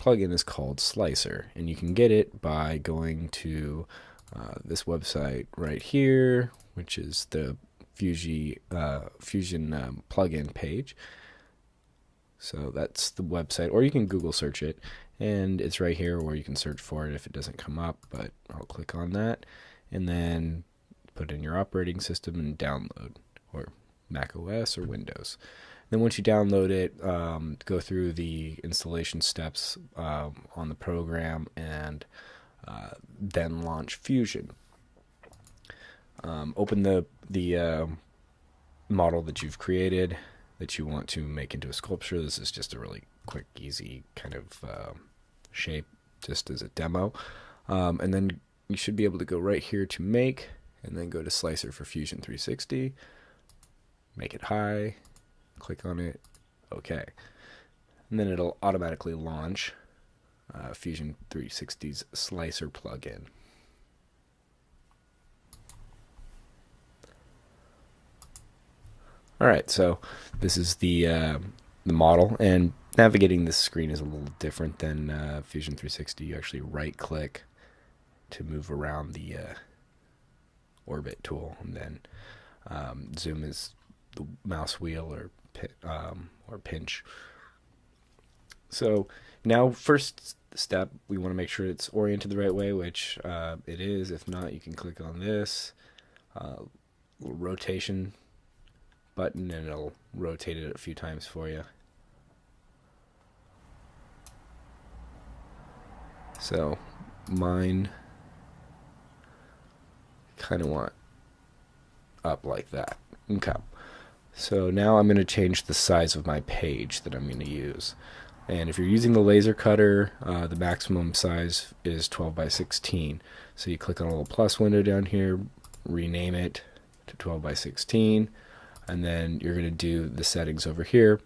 plugin is called Slicer, and you can get it by going to this website right here, which is the Fusion plugin page. So that's the website, or you can Google search it, and it's right here, or you can search for it if it doesn't come up, but I'll click on that, and then put in your operating system and download, or Mac OS or Windows. Then once you download it, go through the installation steps on the program, and then launch Fusion. Open the model that you've created that you want to make into a sculpture. This is just a really quick, easy kind of shape, just as a demo. And then you should be able to go right here to make, and then go to Slicer for Fusion 360. Make it high, click on it, okay. And then it'll automatically launch Fusion 360's Slicer plugin. Alright, so this is the model, and navigating this screen is a little different than Fusion 360. You actually right-click to move around the orbit tool, and then zoom is the mouse wheel or pinch. So now, first step, we want to make sure it's oriented the right way, which it is. If not, you can click on this little rotation button, and it'll rotate it a few times for you. So mine kind of want up like that. Okay. So now I'm going to change the size of my page that I'm going to use. And if you're using the laser cutter, the maximum size is 12 by 16. So you click on a little plus window down here, rename it to 12 by 16, and then you're going to do the settings over here.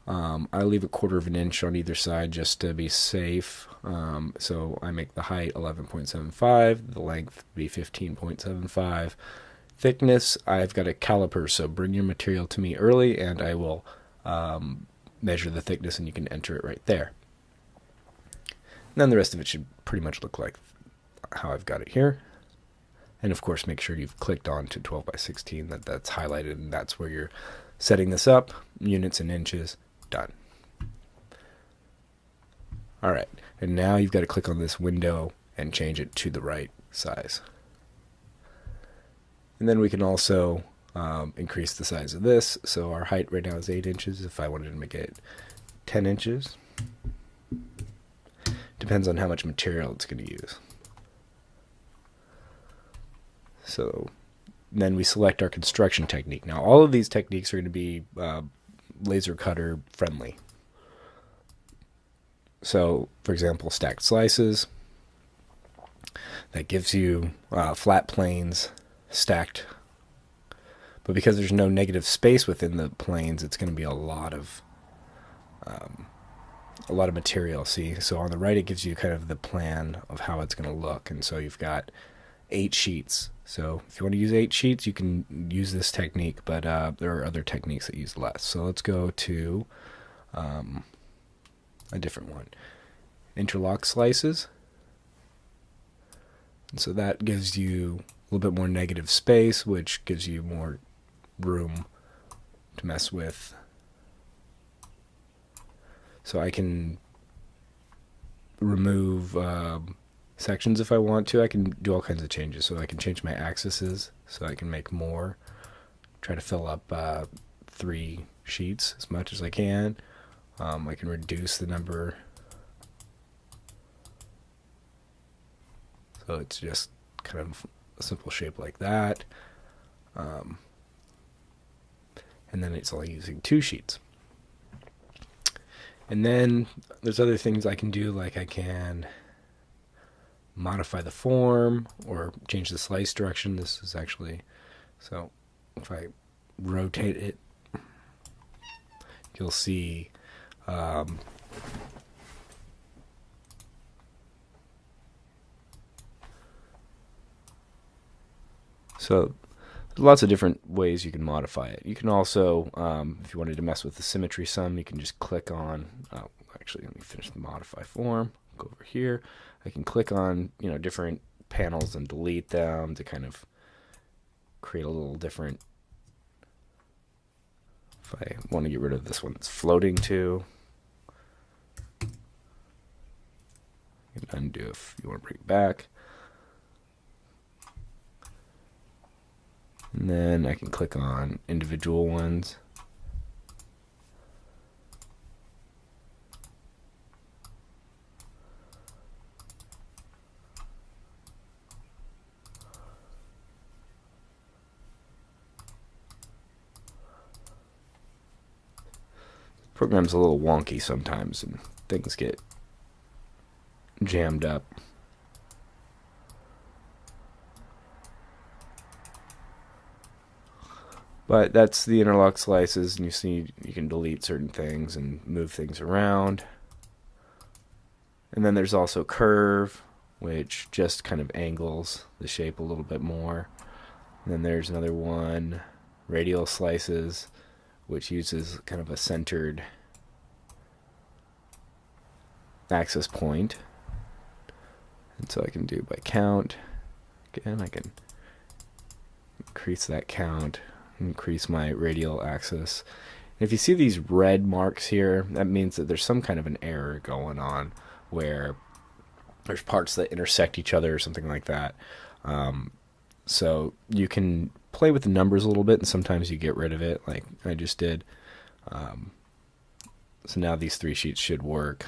I leave 1/4 inch on either side just to be safe. So I make the height 11.75, the length be 15.75. Thickness, I've got a caliper, so bring your material to me early and I will measure the thickness, and you can enter it right there. And then the rest of it should pretty much look like how I've got it here. And of course, make sure you've clicked on to 12 by 16, that's highlighted, and that's where you're setting this up, units and inches, done. All right, and now you've got to click on this window and change it to the right size. And then we can also increase the size of this. So our height right now is 8 inches. If I wanted to make it 10 inches, depends on how much material it's going to use. So then we select our construction technique. Now all of these techniques are going to be laser cutter friendly. So for example, stacked slices, that gives you flat planes stacked, but because there's no negative space within the planes, it's going to be a lot of material. See, so on the right it gives you kind of the plan of how it's going to look, and so you've got 8 sheets. So if you want to use 8 sheets, you can use this technique, but there are other techniques that use less. So let's go to a different one. Interlock slices. And so that gives you a little bit more negative space, which gives you more room to mess with. So I can remove sections if I want to. I can do all kinds of changes. So I can change my axes, so I can make more. Try to fill up 3 sheets as much as I can. I can reduce the number. So it's just kind of a simple shape like that. And then it's only using 2 sheets. And then there's other things I can do, like I can modify the form or change the slice direction. This is actually, so if I rotate it, you'll see so lots of different ways you can modify it. You can also, if you wanted to mess with the symmetry some, you can just click on, actually, let me finish the modify form, go over here. I can click on, different panels and delete them to kind of create a little different. If I want to get rid of this one that's floating too, you can undo if you want to bring it back. And then I can click on individual ones. The program's a little wonky sometimes and things get jammed up. But that's the interlock slices, and you see you can delete certain things and move things around. And then there's also curve, which just kind of angles the shape a little bit more. And then there's another one, radial slices, which uses kind of a centered access point. And so I can do by count. Again, I can increase that count. Increase my radial axis. And if you see these red marks here, that means that there's some kind of an error going on where there's parts that intersect each other or something like that. So you can play with the numbers a little bit, and sometimes you get rid of it, like I just did. So now these 3 sheets should work.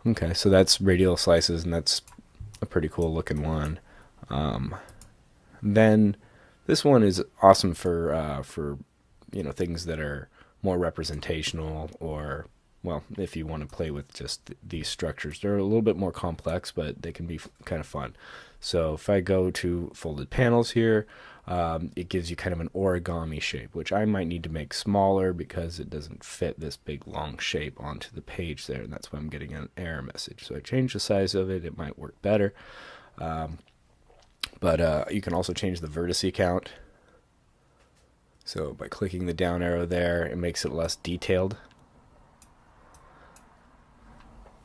Okay, so that's radial slices, and that's a pretty cool looking one. Then this one is awesome for things that are more representational, or if you want to play with just these structures. They're a little bit more complex, but they can be kind of fun. So if I go to folded panels here, it gives you kind of an origami shape, which I might need to make smaller because it doesn't fit this big long shape onto the page there, and that's why I'm getting an error message. So I change the size of it. It might work better. But you can also change the vertice count. So by clicking the down arrow there, it makes it less detailed.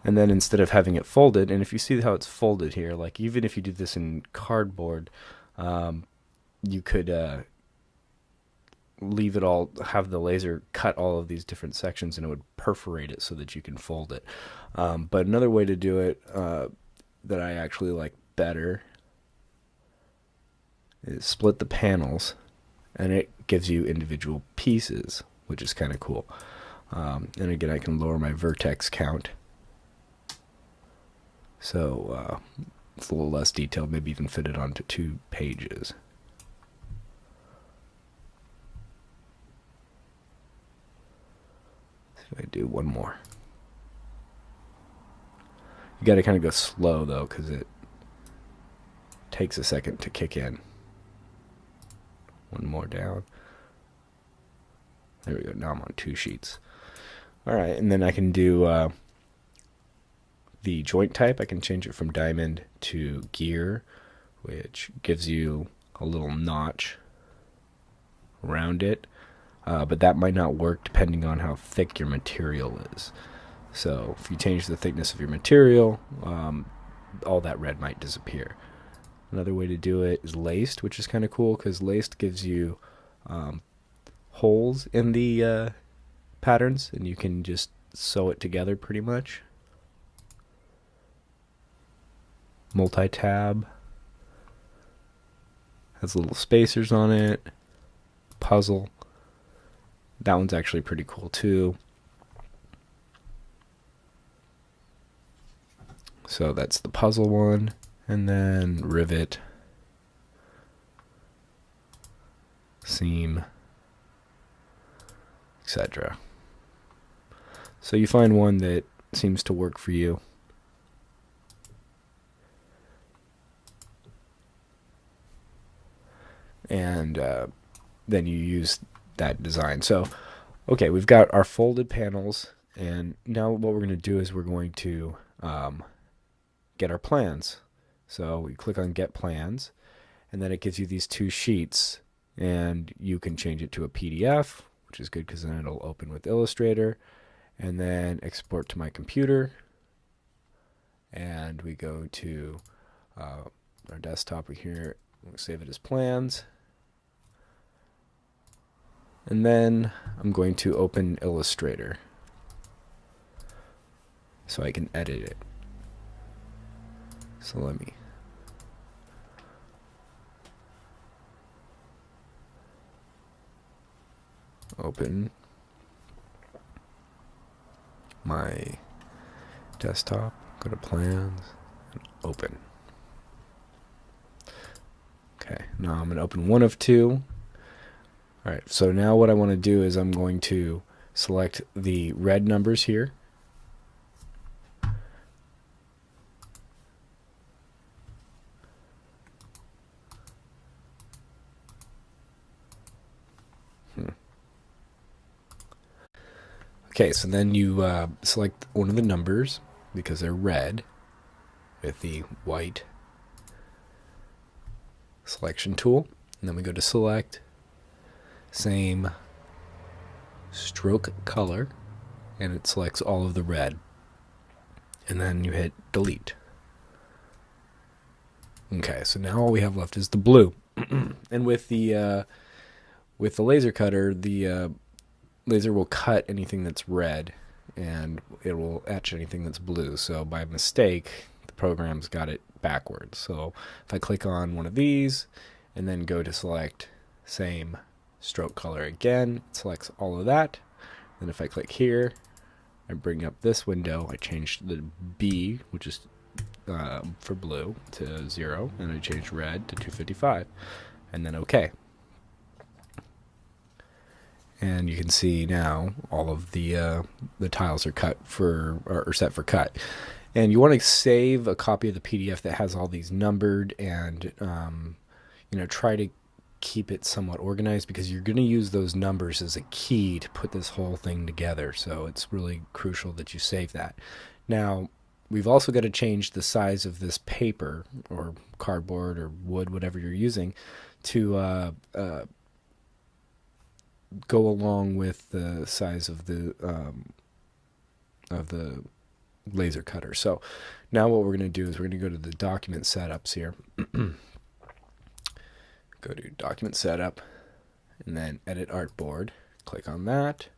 And then instead of having it folded, and if you see how it's folded here, like even if you do this in cardboard, you could leave it all, have the laser cut all of these different sections, and it would perforate it so that you can fold it. But another way to do it that I actually like better is split the panels, and it gives you individual pieces, which is kind of cool. And again, I can lower my vertex count. So it's a little less detailed, maybe even fit it onto 2 pages. So I do one more. You got to kind of go slow though, because it takes a second to kick in. One more down. There we go. Now I'm on 2 sheets. All right, and then I can do the joint type. I can change it from diamond to gear, which gives you a little notch around it. But that might not work depending on how thick your material is. So if you change the thickness of your material, all that red might disappear. Another way to do it is laced, which is kind of cool because laced gives you holes in the patterns, and you can just sew it together pretty much. Multi-tab has little spacers on it. Puzzle, that one's actually pretty cool too. So that's the puzzle one. And then rivet, seam, etc. So you find one that seems to work for you. And then you use that design. So, okay, we've got our folded panels And now what we're going to do is we're going to get our plans. So we click on Get Plans, and then it gives you these two sheets, and you can change it to a PDF, which is good because then it'll open with Illustrator, and then export to my computer. And we go to our desktop here. We'll save it as plans. And then I'm going to open Illustrator so I can edit it. So let me open my desktop, go to plans, and open. Okay, now I'm going to open one of two. All right, so now what I want to do is I'm going to select the red numbers here. Okay, so then you select one of the numbers because they're red with the white selection tool. And then we go to select, same stroke color, and it selects all of the red. And then you hit delete. Okay, so now all we have left is the blue. And with the laser cutter, the laser will cut anything that's red, and it will etch anything that's blue. So by mistake, the program's got it backwards. So if I click on one of these and then go to select same stroke color again, it selects all of that. Then if I click here, I bring up this window, I change the B, which is for blue, to 0, and I change red to 255, and then OK. And you can see now all of the tiles are set for cut. And you want to save a copy of the PDF that has all these numbered, and try to keep it somewhat organized, because you're going to use those numbers as a key to put this whole thing together. So it's really crucial that you save that. Now, we've also got to change the size of this paper or cardboard or wood, whatever you're using, to go along with the size of the laser cutter. So now what we're going to do is we're going to go to the document setups here. Go to document setup, and then edit artboard. Click on that,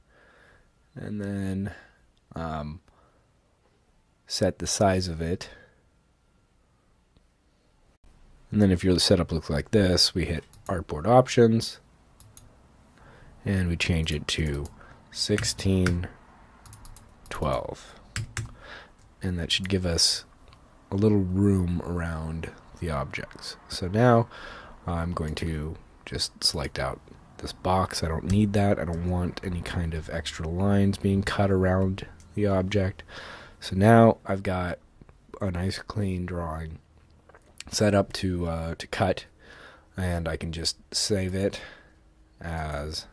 and then set the size of it. And then if your setup looks like this, we hit artboard options, and we change it to 1612. And that should give us a little room around the objects. So now I'm going to just select out this box. I don't need that. I don't want any kind of extra lines being cut around the object. So now I've got a nice clean drawing set up to cut, and I can just save it as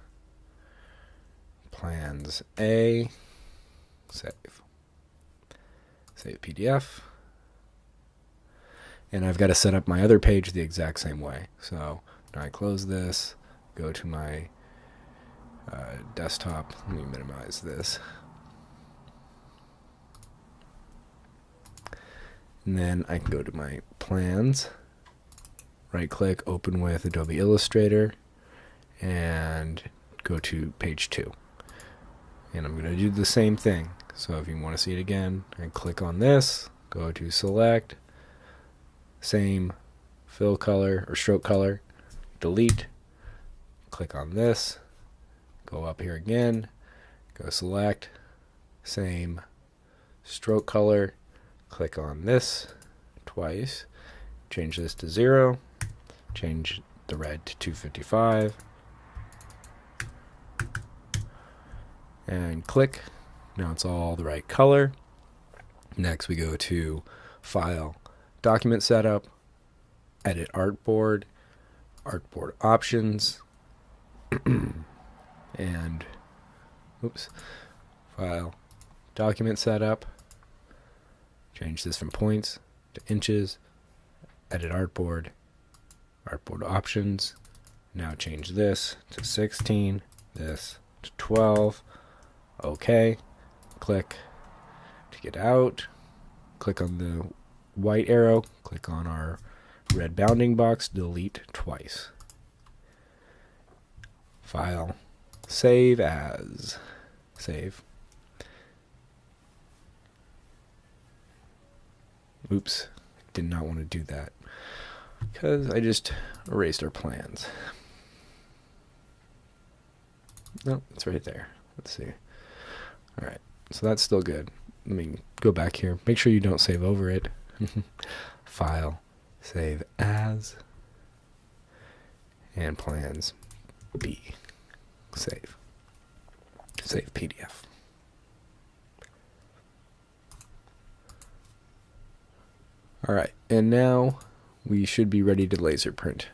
plans A, save PDF, and I've got to set up my other page the exact same way. So now I close this, go to my desktop. Let me minimize this. And then I can go to my plans, right click, open with Adobe Illustrator, and go to page 2. And I'm going to do the same thing. So if you want to see it again, I click on this, go to select, same fill color or stroke color, delete, click on this, go up here again, go select, same stroke color, click on this twice, change this to 0, change the red to 255, and click. Now it's all the right color. Next we go to File, Document Setup, Edit Artboard, Artboard Options, and File, document setup. Change this from points to inches. Edit artboard. Artboard options. Now change this to 16. This to 12. OK. Click to get out. Click on the white arrow. Click on our red bounding box. Delete twice. File. Save as. Save. Oops. Did not want to do that, because I just erased our plans. No, it's right there. Let's see. Alright, so that's still good. Let me go back here. Make sure you don't save over it. File, save as, and plans B. Save. Save PDF. Alright, and now we should be ready to laser print.